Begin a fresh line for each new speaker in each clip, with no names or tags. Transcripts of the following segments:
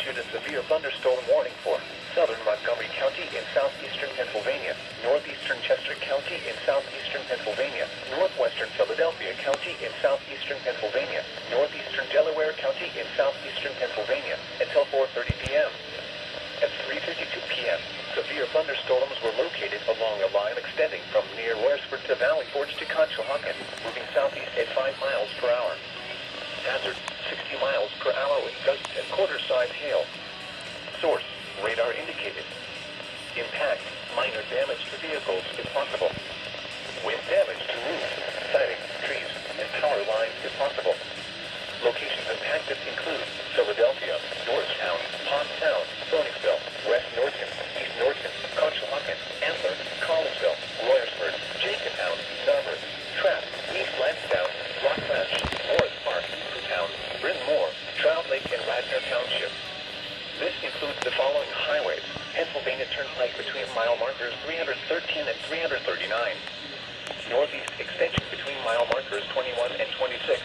issued a severe thunderstorm warning for southern Montgomery County in southeastern Pennsylvania, northeastern Chester County in southeastern Pennsylvania, northwestern Philadelphia County in southeastern Pennsylvania, northeastern Delaware County in southeastern Pennsylvania until 4:30 p.m. At 3:52 p.m., severe thunderstorms were located along a line extending from near Waresford to Valley Forge to Conshohocken, moving southeast at 5 miles per hour. Hazard, 60 miles per hour with gusts and quarter-size hail. Source, radar indicated. Impact, minor damage to vehicles if possible. Wind damage to roofs, siding, trees, and power lines if possible. Locations impacted include Philadelphia, Norristown, Pottstown, Phoenixville, West Norton, East Norton, Conshohocken, Antler, Collinsville, Royersford, Jenkintown, Narberth, Trapp, East Lansdowne, Rock Ledge, Morris Park, Newtown, Bryn Mawr, Trout Lake, and Radnor Township. This includes the following highways: Pennsylvania Turnpike between mile markers 313 and 339. Northeast extension between mile markers 21 and 26.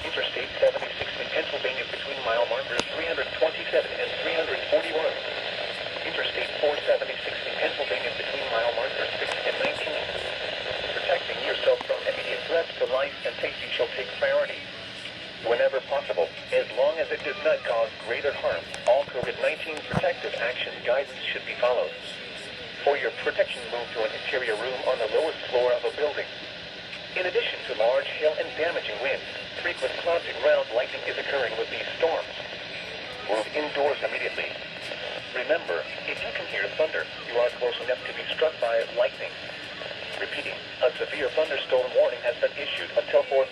Interstate 76 in Pennsylvania between mile markers 327 and 341. Interstate 476 in Pennsylvania between mile markers 6 and 19. Protecting yourself from immediate threats to life and safety shall take priority. Whenever possible, as long as it does not cause greater harm, all COVID-19 protective action guidance should be followed. For your protection, move to an interior room on the lowest floor of a building. In addition to large hail and damaging winds, frequent clouds and ground lightning is occurring with these storms. Move indoors immediately. Remember, if you can hear thunder, you are close enough to be struck by lightning. Repeating, a severe thunderstorm warning has been issued until 4